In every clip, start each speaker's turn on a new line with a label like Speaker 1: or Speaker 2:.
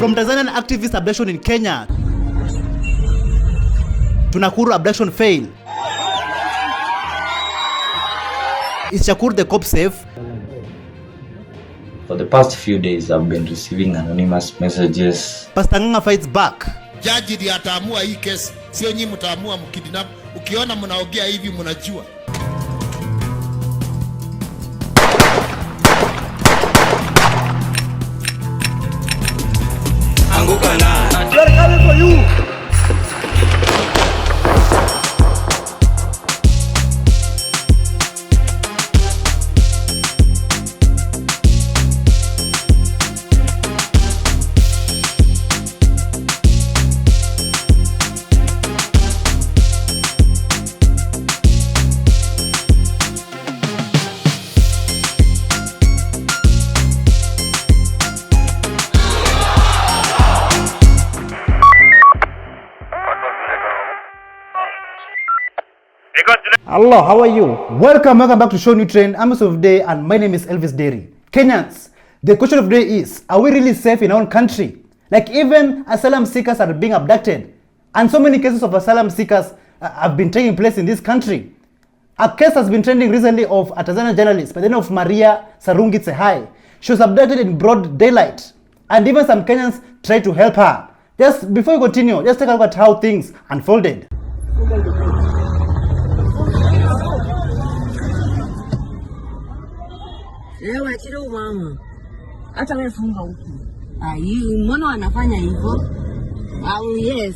Speaker 1: From Tanzanian activist abduction in Kenya to Nakuru abduction fail. Is Shakur the cop safe?
Speaker 2: For the past few days, I've been receiving anonymous messages.
Speaker 1: Pastor Nganga fights back.
Speaker 3: Jaji ndiye ataamua hii kesi, sio nyinyi mtaamua mkidnap. Ukiona mnaongea hivi mnajua.
Speaker 4: Anguka na.
Speaker 1: They're coming for you. Hello, how are you? Welcome back to ShowNewTrend. I'm of the day and my name is Elvis Derry. Kenyans, the question of the day is, are we really safe in our own country? Like even asylum seekers are being abducted. And so many cases of asylum seekers have been taking place in this country. A case has been trending recently of a Tanzanian journalist by the name of Maria Sarungi Tsehai. She was abducted in broad daylight. And even some Kenyans tried to help her. Just before we continue, just take a look at how things unfolded.
Speaker 5: Lewa chilo mama. Hata wewe funga huku. Hii mbona wanafanya hivyo? Au yes.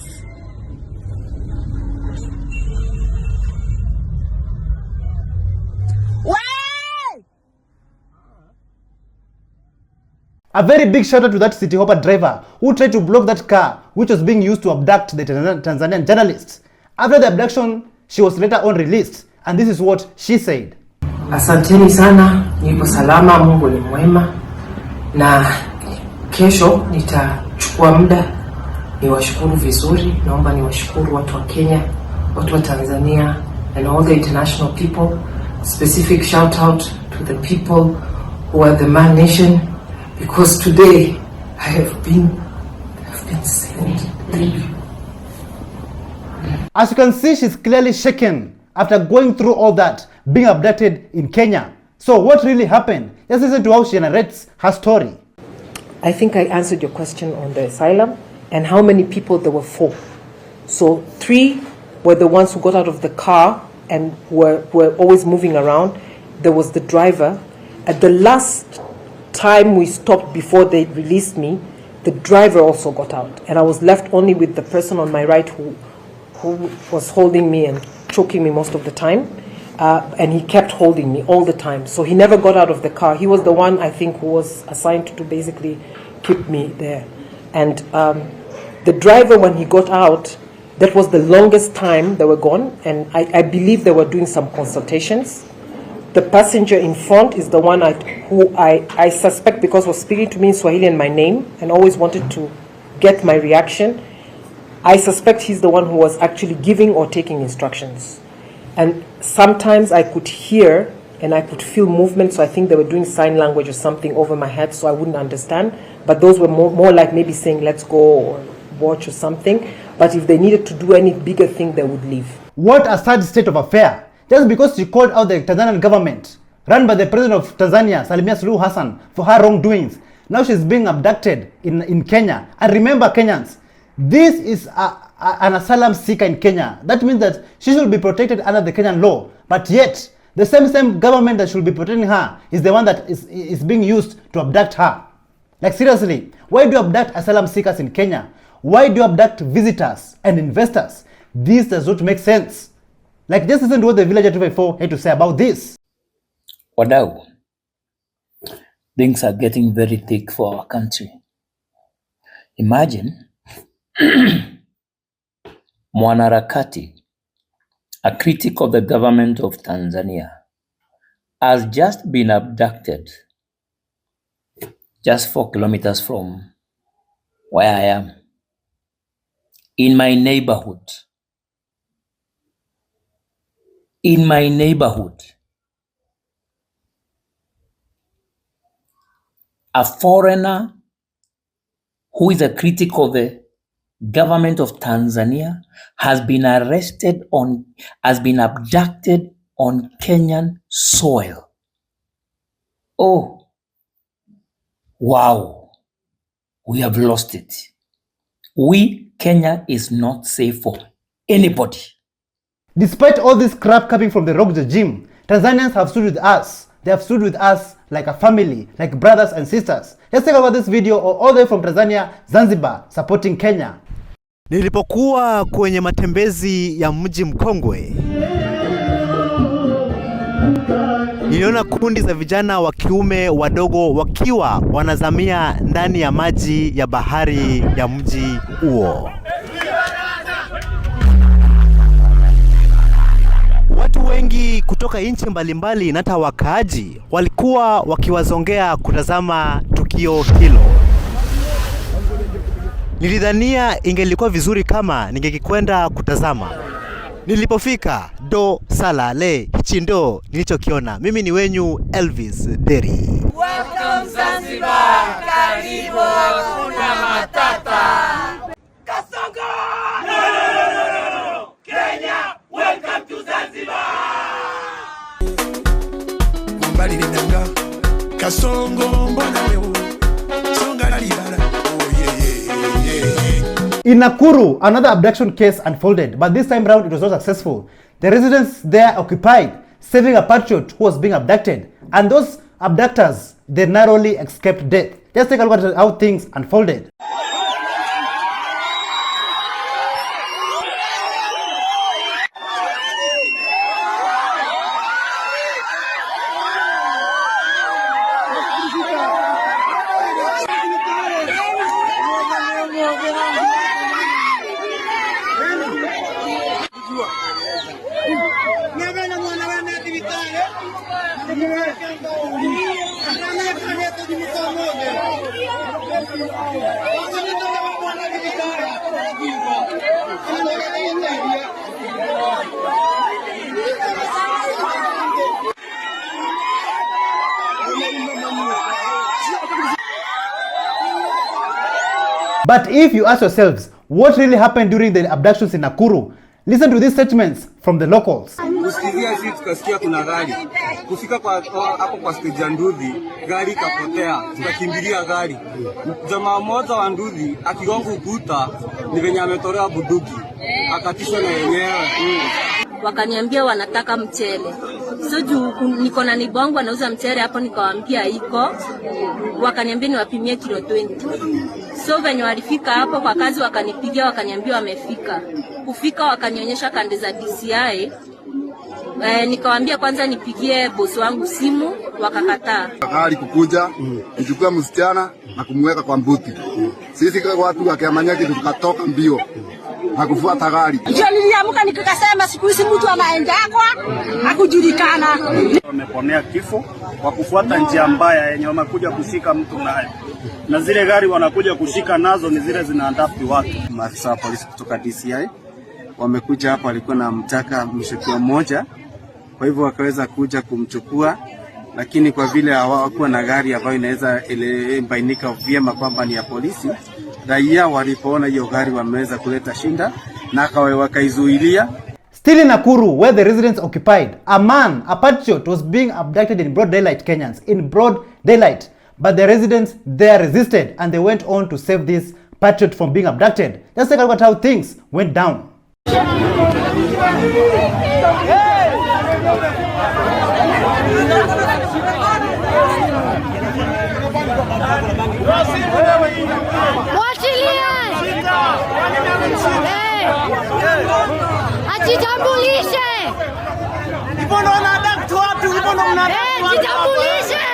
Speaker 1: A very big shout out to that city hopper driver who tried to block that car which was being used to abduct the Tanzanian journalist. After the abduction, she was later on released, and this is what she said.
Speaker 6: Asanteni sana, nipo salama, Mungu ni mwema. Na kesho nitachukua muda niwashukuru vizuri. Naomba niwashukuru watu wa Kenya, watu wa Tanzania and all the international people. Specific shout out to the people who are the man nation, because today I have been saved. Thank you.
Speaker 1: As you can see, she's clearly shaken after going through all that, being abducted in Kenya. So what really happened? Let's listen to how she narrates her story.
Speaker 6: I think I answered your question on the asylum and how many people there were. 4. So 3 were the ones who got out of the car and were always moving around. There was the driver. At the last time we stopped before they released me, the driver also got out. And I was left only with the person on my right who was holding me and choking me most of the time. And he kept holding me all the time. So he never got out of the car. He was the one, I think, who was assigned to basically keep me there. And the driver, when he got out, that was the longest time they were gone. And I believe they were doing some consultations. The passenger in front is the one who I suspect, because was speaking to me in Swahili and my name and always wanted to get my reaction. I suspect he's the one who was actually giving or taking instructions. And sometimes I could hear and I could feel movement, so I think they were doing sign language or something over my head, so I wouldn't understand. But those were more like maybe saying, let's go or watch or something. But if they needed to do any bigger thing, they would leave.
Speaker 1: What a sad state of affair. Just because she called out the Tanzanian government, run by the president of Tanzania, Samia Suluhu Hassan, for her wrongdoings. Now she's being abducted in Kenya. And remember, Kenyans, this is an asylum seeker in Kenya. That means that she should be protected under the Kenyan law. But yet, the same government that should be protecting her is the one that is being used to abduct her. Like seriously, why do you abduct asylum seekers in Kenya? Why do you abduct visitors and investors? This does not make sense. Like, just listen to what the villager 254 had to say about this.
Speaker 4: Wadau, things are getting very thick for our country. Imagine mwanaharakati, a critic of the government of Tanzania, has just been abducted just 4 kilometers from where I am, in my neighborhood. In my neighborhood, a foreigner who is a critic of the government of Tanzania, has been abducted on Kenyan soil. Oh, wow, we have lost it. Kenya is not safe for anybody.
Speaker 1: Despite all this crap coming from the rogue regime, Tanzanians have stood with us. They have stood with us like a family, like brothers and sisters. Let's take a look at this video all the way from Tanzania, Zanzibar, supporting Kenya.
Speaker 7: Nilipokuwa kwenye matembezi ya mji mkongwe, niliona kundi za vijana wa kiume wadogo wakiwa wanazamia ndani ya maji ya bahari ya mji huo. Watu wengi kutoka nchi mbalimbali na hata wakaaji walikuwa wakiwazongea kutazama tukio hilo. Nilidhania ingelikuwa vizuri kama ningekwenda kutazama. Nilipofika do salale, hichi ndo nilichokiona. Mimi ni wenyu Elvis Deri.
Speaker 8: Welcome Zanzibar, karibu hakuna matata. Kasongo! No! Kenya, welcome to Zanzibar. Mbali nanga, Kasongo mbona leo, songa libara.
Speaker 1: In Nakuru, another abduction case unfolded, but this time round it was not successful. The residents there occupied, saving a patriot who was being abducted, and those abductors, they narrowly escaped death. Let's take a look at how things unfolded. But if you ask yourselves, what really happened during the abductions in Nakuru? Listen to these statements from the locals.
Speaker 9: Kusikia sisi tukasikia kuna gari. Kufika kwa hapo kwa stage ya Nduthi, gari ikapotea. Tukakimbilia gari. Jamaa mmoja wa Nduthi akigonga ukuta ni venye ametolewa bunduki. Akatishwa na yenyewe.
Speaker 5: Wakaniambia wanataka mchele. So juu niko na nibongo anauza mchele hapo, nikawaambia iko. Wakaniambia niwapimie kilo 20. So venye walifika hapo kwa kazi wakanipigia, wakaniambia wamefika. Kufika wakanionyesha kande za DCI. Nikawaambia kwanza nipigie bosi wangu simu, wakakataa.
Speaker 10: Gari kukuja, nichukua msichana na kumweka kwa mbuti. Sisi kwa watu wa Kiamanyaki tukatoka mbio. Hakufuata gari.
Speaker 5: Niliamka nikakasema siku hizi mtu anaendakwa hakujulikana.
Speaker 9: Wameponea kifo kwa kufuata njia mbaya yenye wamekuja kushika mtu naye. Na zile gari wanakuja kushika nazo ni zile zinaandafi watu. Maafisa wa polisi kutoka DCI wamekuja hapa, walikuwa na mtaka mshukiwa mmoja. Kwa hivyo wakaweza kuja kumchukua, lakini kwa vile hawakuwa na gari ambayo inaweza bainika vyema kwamba ni ya polisi, raia walipoona hiyo gari wameweza kuleta shinda na wakaizuilia.
Speaker 1: Still in Nakuru, where the residents occupied, a patriot was being abducted in broad daylight, Kenyans, in broad daylight. But the residents there resisted and they went on to save this patriot from being abducted. Let's take a look at how things went down.
Speaker 8: Ajitambulishe. Ipo ndo Abduct watu, ipo ndo Abduct. Ajitambulishe.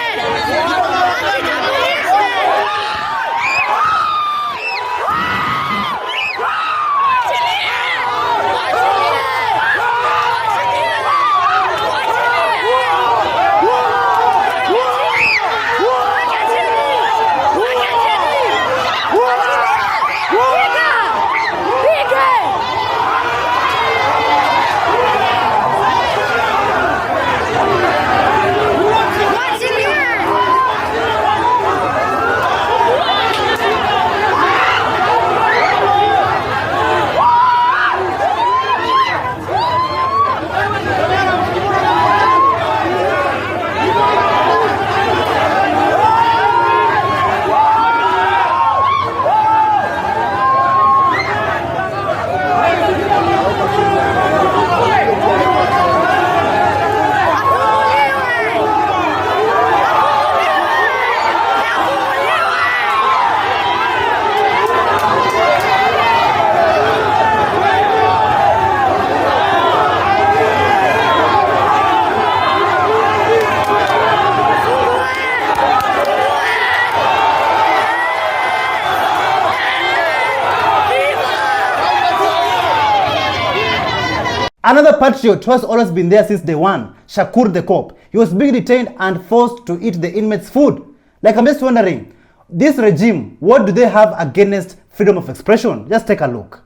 Speaker 1: Another patriot who has always been there since day one, Shakur the cop. He was being detained and forced to eat the inmates' food. Like, I'm just wondering, this regime, what do they have against freedom of expression? Just take a look.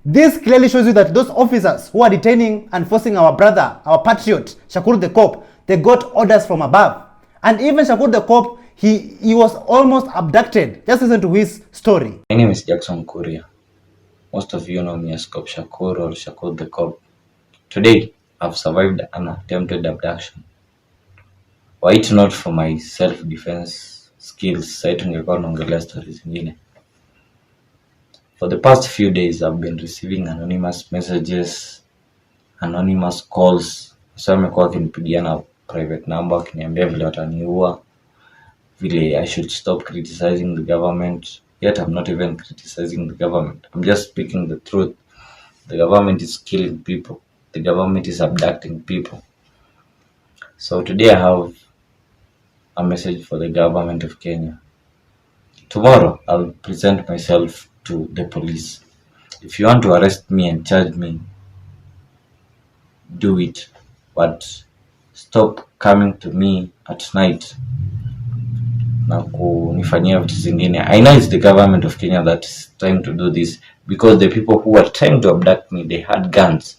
Speaker 1: This clearly shows you that those officers who are detaining and forcing our brother, our patriot, Shakur the cop, they got orders from above. And even Shakur the cop, he was almost abducted. Just listen to his story.
Speaker 2: My name is Jackson Kuria. Most of you know me as Cop Shakur or Shakur the cop. Today, I've survived an attempted abduction. Were it not for my self-defense skills, stories. For the past few days, I've been receiving anonymous messages, anonymous calls. So amekuwa akinipigiana private number akiniambia vile wataniua, vile I should stop criticizing the government. Yet I'm not even criticizing the government. I'm just speaking the truth. The government is killing people. The government is abducting people. So today I have a message for the government of Kenya. Tomorrow I'll present myself to the police. If you want to arrest me and charge me, do it. But stop coming to me at night na kunifanyia vitu zingine. I know it's the government of Kenya that is trying to do this because the people who are trying to abduct me, they had guns.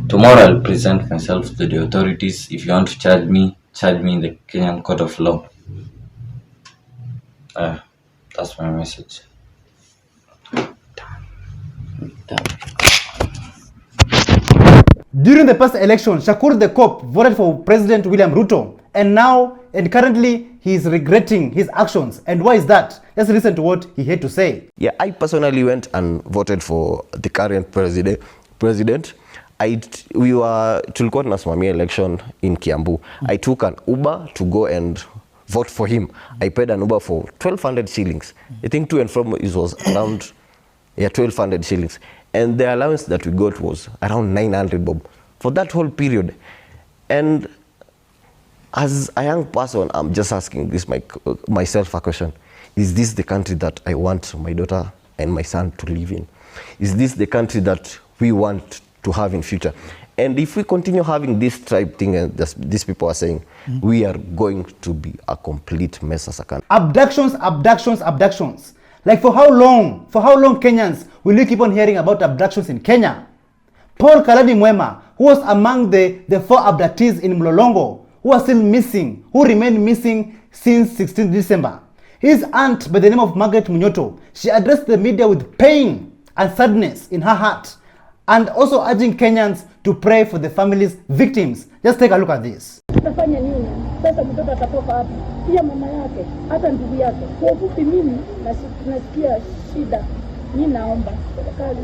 Speaker 2: Tomorrow I'll present myself to the authorities. If you want to charge me in the Kenyan court of law. That's my message.
Speaker 1: During the past election, Shakur the cop voted for President William Ruto, and currently he is regretting his actions. And why is that? Let's listen to what he had to say.
Speaker 11: Yeah, I personally went and voted for the current president. Tulikuwa tunasimamia election in Kiambu. I took an Uber to go and vote for him. I paid an Uber for 1,200 shillings. I think to and from it was around 1,200 shillings. And the allowance that we got was around 900 bob for that whole period. And as a young person, I'm just asking this myself a question. Is this the country that I want my daughter and my son to live in? Is this the country that we want to have in future? And if we continue having this tribe thing, and these people are saying, we are going to be a complete mess as a country.
Speaker 1: Abductions. Like, for how long? For how long, Kenyans, will you keep on hearing about abductions in Kenya? Paul Kalani Mwema, who was among the 4 abductees in Mlolongo, who are still missing, who remained missing since 16 December. His aunt, by the name of Margaret Munyoto, she addressed the media with pain and sadness in her heart, and also urging Kenyans to pray for the family's victims. Just take a look at this.
Speaker 12: Tafanya nini? Sasa mtoto atatoka wapi? Pia mama yake, hata ndugu yake. Kwa ufupi mimi nasikia shida. Mimi naomba serikali,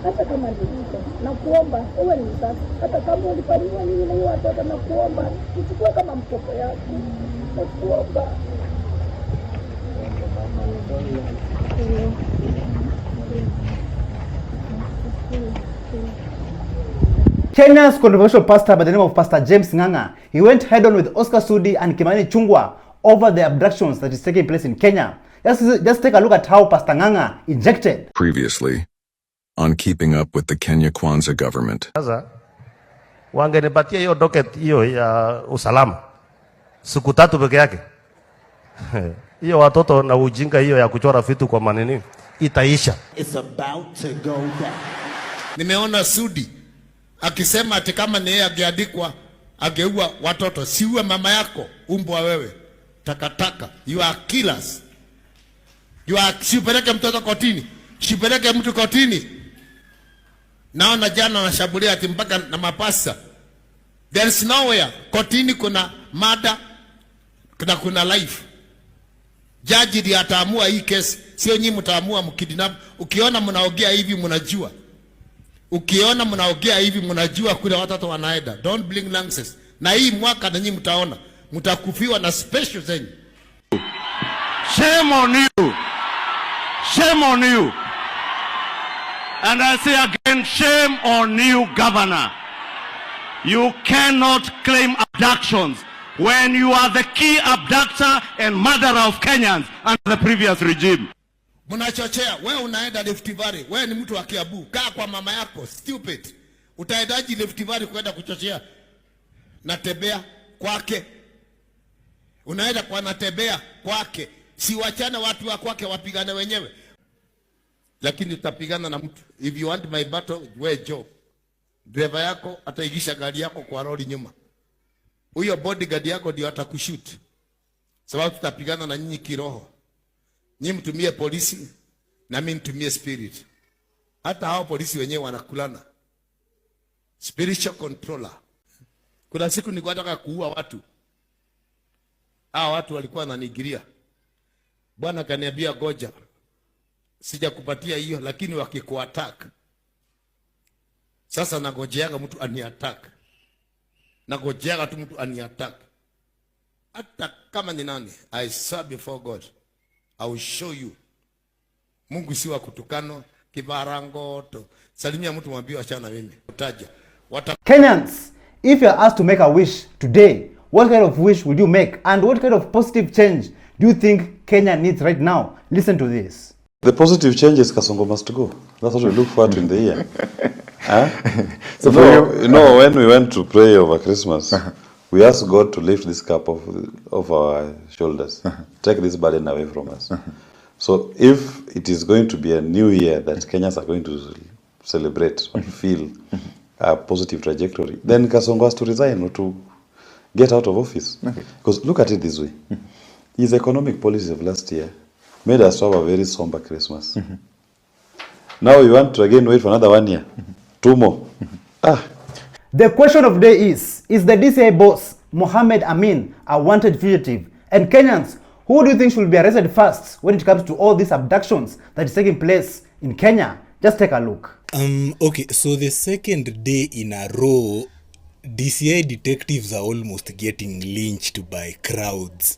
Speaker 12: hata kama ndivyo, na kuomba uwe ni msaada. Hata kama ulifanywa nini na hiyo watoto, na kuomba uchukue kama mtoto yako. Na kuomba.
Speaker 1: Kenya's controversial pastor by the name of Pastor James Ng'ang'a, he went head-on with Oscar Sudi and Kimani Chungwa over the abductions that is taking place in Kenya. Just take a look at how Pastor Ng'ang'a injected.
Speaker 13: Previously, on keeping up with the Kenya Kwanza government.
Speaker 14: Sasa wangenipatia hiyo docket hiyo ya usalama siku 3 peke yake. Hiyo watoto na ujinga hiyo ya kuchora vitu kwa manini itaisha.
Speaker 3: It's about to go down. Nimeona Sudi akisema ati kama ni yeye angeandikwa angeua watoto, siue mama yako, umbwa wewe, takataka, you are killers. You are, sipeleke mtoto kotini, sipeleke mtu kotini. Naona jana wanashambulia ati mpaka na mapasa. There is nowhere. Kotini kuna mada, kuna life. Jaji ndiye ataamua hii kesi, sio nyinyi mtaamua mkidnap. Ukiona mnaongea hivi mnajua. Ukiona mnaongea hivi mnajua kule watoto wanaenda. Don't blink nonsense. Na hii mwaka na nyinyi mtaona mtakufiwa na special zenyu.
Speaker 14: Shame on you. Shame on you. And I say again,
Speaker 15: And shame on you, Governor. You cannot claim abductions when you are the key abductor and murderer of Kenyans under the previous regime.
Speaker 3: Mnachochea, wewe unaenda Rift Valley, wewe ni mtu wa Kiambu, kaa kwa mama yako, stupid. Utaendaje Rift Valley kwenda kuchochea? Natembea kwake. Unaenda kwa natembea kwake. Si wachana watu wa kwake wapigane wenyewe. Lakini utapigana na mtu. If you want my battle, wewe Joe. Driver yako ataigisha gari yako kwa lori nyuma. Huyo bodyguard yako ndio atakushoot. Sababu tutapigana na nyinyi kiroho. Nyinyi mtumie polisi na mimi nitumie spirit. Hata hao polisi wenyewe wanakulana. Spiritual controller. Kuna siku nilikuwa nataka kuua watu. Hao watu walikuwa wananigiria. Bwana kaniambia goja. Sijakupatia hiyo lakini wakikuattack. Sasa nagojeaga mtu ani-attack. Nagojeaga tu mtu ani-attack. Hata kama ni nani, I swear before God, I will show you. Mungu si wa kutukano, kibarangoto. Salimia mtu mwambie achana mimi. Utaja.
Speaker 1: Kenyans, if you are asked to make a wish today, what kind of wish would you make? And what kind of positive change do you think Kenya needs right now? Listen to this.
Speaker 16: The positive change is Kasongo must go. That's what we look forward to in the year. Huh? So you know, when we went to pray over Christmas, we asked God to lift this cup off our shoulders, take this burden away from us. So if it is going to be a new year that Kenyans are going to celebrate or feel a positive trajectory, then Kasongo has to resign or to get out of office. Because look at it this way. His economic policies of last year made us have a very somber Christmas. Now you want to again wait for another 1 year. 2 more.
Speaker 1: The question of the day is the DCI boss, Mohammed Amin, a wanted fugitive? And Kenyans, who do you think should be arrested first when it comes to all these abductions that is taking place in Kenya? Just take a look.
Speaker 17: Okay, so the second day in a row, DCI detectives are almost getting lynched by crowds.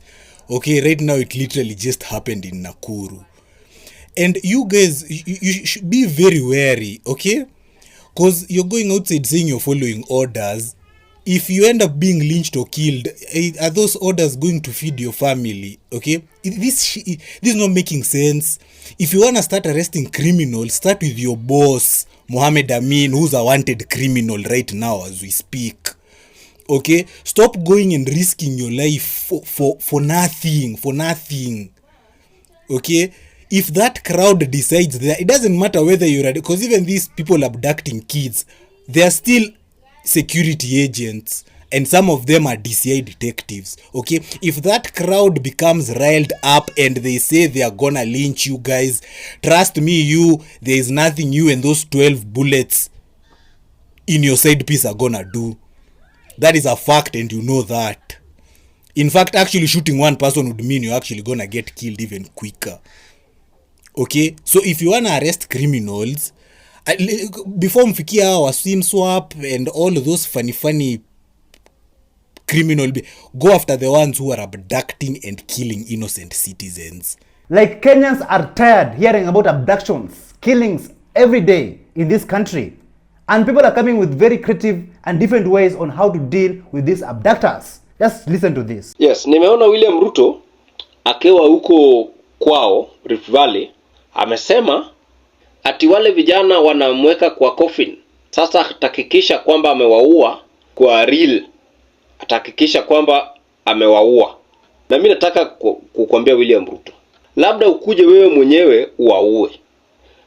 Speaker 17: Okay, right now it literally just happened in Nakuru. And you guys, you should be very wary, okay? Because you're going outside saying you're following orders. If you end up being lynched or killed, are those orders going to feed your family? Okay? This is not making sense. If you want to start arresting criminals, start with your boss, Mohammed Amin, who's a wanted criminal right now as we speak. Okay? Stop going and risking your life for nothing. Okay? If that crowd decides that, it doesn't matter whether you're, because even these people abducting kids, they are still security agents, and some of them are DCI detectives. Okay, if that crowd becomes riled up and they say they are gonna lynch you guys, trust me, there is nothing you and those 12 bullets in your side piece are gonna do. That is a fact, and you know that. In fact, actually shooting one person would mean you're actually gonna get killed even quicker. Okay, so if you wanna arrest criminals, before mfikia our SIM swap and all of those funny criminal, go after the ones who are abducting and killing innocent citizens.
Speaker 1: Like, Kenyans are tired hearing about abductions, killings every day in this country. And people are coming with very creative and different ways on how to deal with these abductors. Just listen to this.
Speaker 18: Yes, nimeona William Ruto akiwa huko kwao Rift Valley amesema ati wale vijana wanamweka kwa coffin. Sasa atahakikisha kwamba amewaua kwa real. Atahakikisha kwamba amewaua. Na mimi nataka kukuambia William Ruto, labda ukuje wewe mwenyewe uwaue.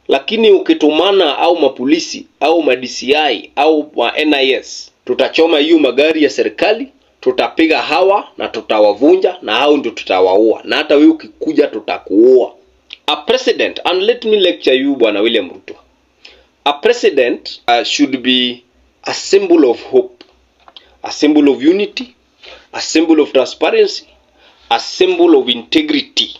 Speaker 18: Lakini ukitumana au mapolisi au ma DCI au ma NIS, tutachoma hiyo magari ya serikali, tutapiga hawa na tutawavunja na hao ndio tutawaua. Na hata wewe ukikuja tutakuua. A president, and let me lecture you, Bwana William Ruto. A president should be a symbol of hope, a symbol of unity, a symbol of transparency, a symbol of integrity.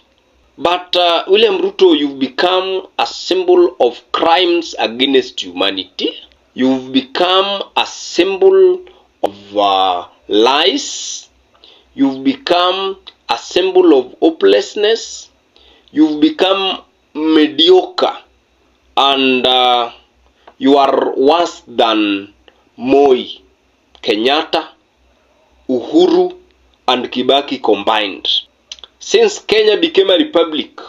Speaker 18: But William Ruto, you've become a symbol of crimes against humanity. You've become a symbol of lies. You've become a symbol of hopelessness. You've become mediocre, and You are worse than Moi, Kenyatta, Uhuru, and Kibaki combined. Since Kenya became a republic,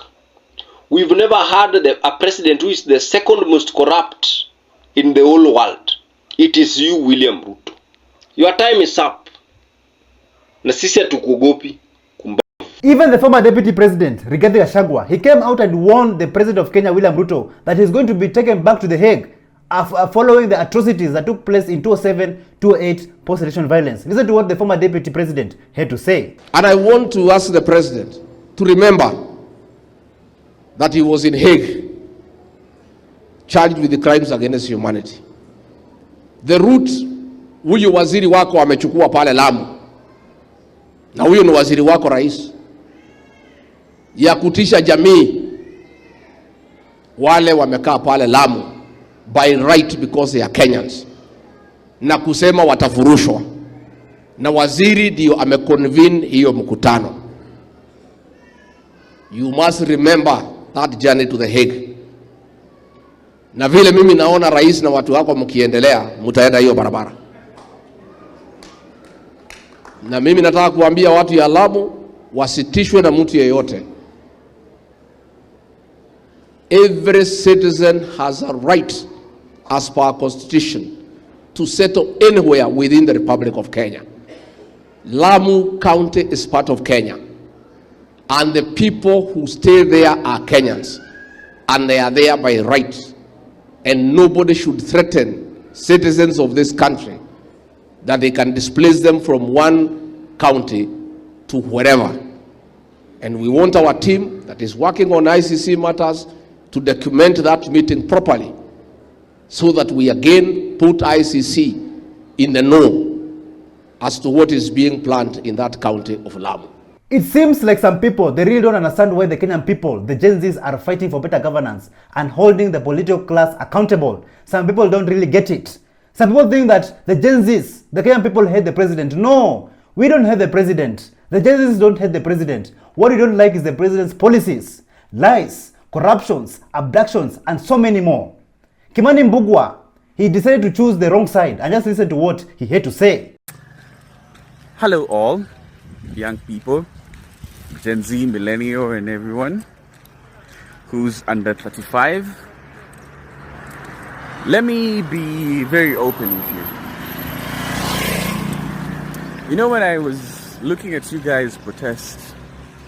Speaker 18: we've never had a president who is the second most corrupt in the whole world. It is you, William Ruto. Your time is up. Na sisi hatukuogopi.
Speaker 1: Even the former deputy president, Rigathi Gachagua, he came out and warned the president of Kenya, William Ruto, that he's going to be taken back to The Hague following the atrocities that took place in 2007-2008 post-election violence. Listen to what the former deputy president had to say.
Speaker 19: And I want to ask the president to remember that he was in Hague, charged with the crimes against humanity. The route huyu waziri wako amechukua pale Lamu, na huyu ni waziri wako rais, ya kutisha jamii wale wamekaa pale Lamu by right because they are Kenyans, na kusema watafurushwa, na waziri ndio ameconvene hiyo mkutano. You must remember that journey to The Hague. Na vile mimi naona rais na watu wako mkiendelea, mtaenda hiyo barabara. Na mimi nataka kuambia watu ya Lamu wasitishwe na mtu yeyote. Every citizen has a right as per our constitution to settle anywhere within the Republic of Kenya. Lamu County is part of Kenya, and the people who stay there are Kenyans, and they are there by right, and nobody should threaten citizens of this country that they can displace them from one county to wherever. And we want our team that is working on ICC matters to document that meeting properly, so that we again put ICC in the know as to what is being planned in that county of Lamu.
Speaker 1: It seems like some people, they really don't understand why the Kenyan people, the Gen Zs, are fighting for better governance and holding the political class accountable. Some people don't really get it. Some people think that the Gen Zs, the Kenyan people, hate the president. No, we don't hate the president. The Gen Zs don't hate the president. What we don't like is the president's policies, lies, corruptions, abductions, and so many more. Kimani Mbugua, he decided to choose the wrong side, and just listen to what he had to say.
Speaker 20: Hello all, young people, Gen Z, millennial, and everyone who's under 35. Let me be very open with you. You know, when I was looking at you guys protest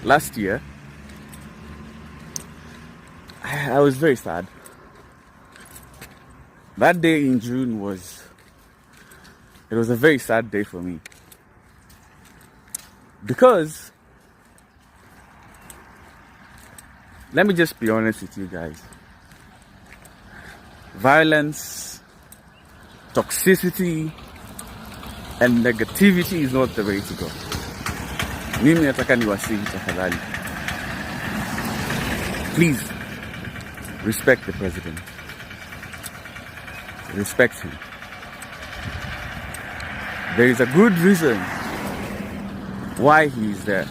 Speaker 20: last year, I was very sad. That day in June was a very sad day for me. Because, let me just be honest with you guys. Violence, toxicity, and negativity is not the way to go. Mimi nataka niwasihi tafadhali. Please, respect the president. Respect him. There is a good reason why he is there.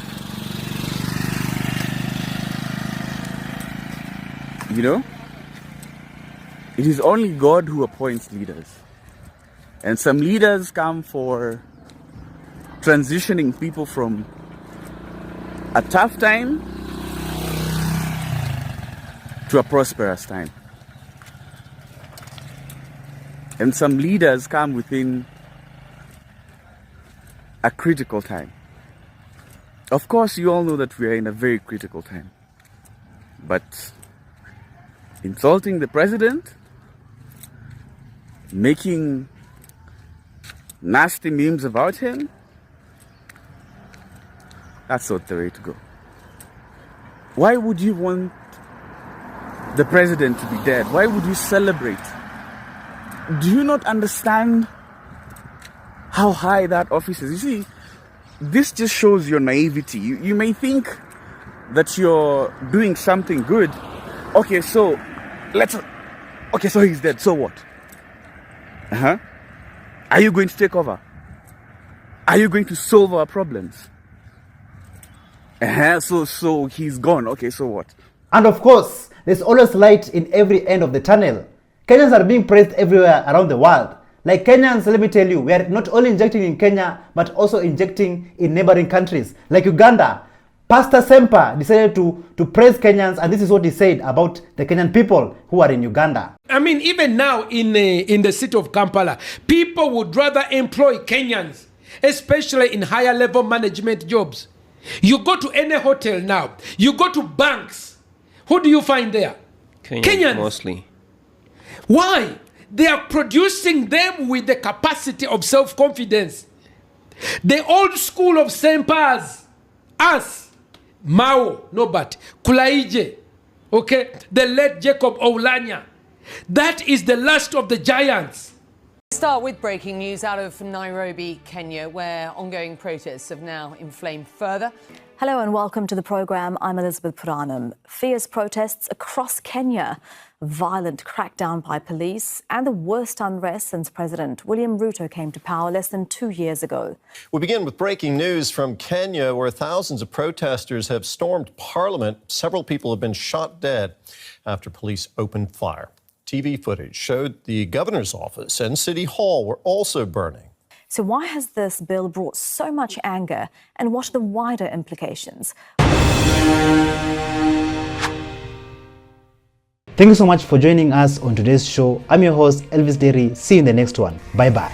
Speaker 20: You know, it is only God who appoints leaders. And some leaders come for transitioning people from a tough time to a prosperous time. And some leaders come within a critical time. Of course, you all know that we are in a very critical time. But insulting the president, making nasty memes about him, that's not the way to go. Why would you want the president to be dead? Why would you celebrate? Do you not understand how high that office is? You see, this just shows your naivety. You may think that you're doing something good. Okay, so so he's dead. So what? Are you going to take over? Are you going to solve our problems? So he's gone. Okay, so what?
Speaker 1: And of course, there's always light in every end of the tunnel. Kenyans are being praised everywhere around the world. Like Kenyans, let me tell you, we are not only injecting in Kenya, but also injecting in neighboring countries. Like Uganda, Pastor Semper decided to praise Kenyans, and this is what he said about the Kenyan people who are in Uganda.
Speaker 21: I mean, even now in the city of Kampala, people would rather employ Kenyans, especially in higher level management jobs. You go to any hotel now, you go to banks, who do you find there? Kenyans.
Speaker 22: Mostly.
Speaker 21: Why? They are producing them with the capacity of self-confidence. The old school of Sempers, us, Mao, Nobat, Kulaije, okay, the late Jacob Oulanya. That is the last of the giants.
Speaker 23: Start with breaking news out of Nairobi, Kenya, where ongoing protests have now inflamed further.
Speaker 24: Hello and welcome to the programme. I'm Elizabeth Puranam. Fierce protests across Kenya, violent crackdown by police, and the worst unrest since President William Ruto came to power less than 2 years ago.
Speaker 25: We begin with breaking news from Kenya, where thousands of protesters have stormed Parliament. Several people have been shot dead after police opened fire. TV footage showed the governor's office and City Hall were also burning.
Speaker 24: So why has this bill brought so much anger, and what are the wider implications?
Speaker 1: Thank you so much for joining us on today's show. I'm your host, Elvis Derry. See you in the next one. Bye-bye.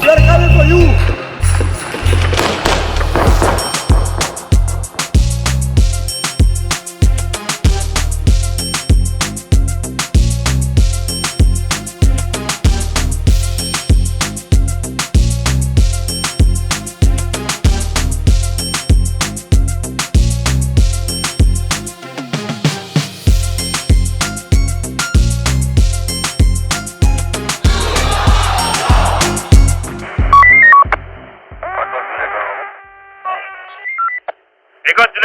Speaker 8: They're coming for you.
Speaker 26: Because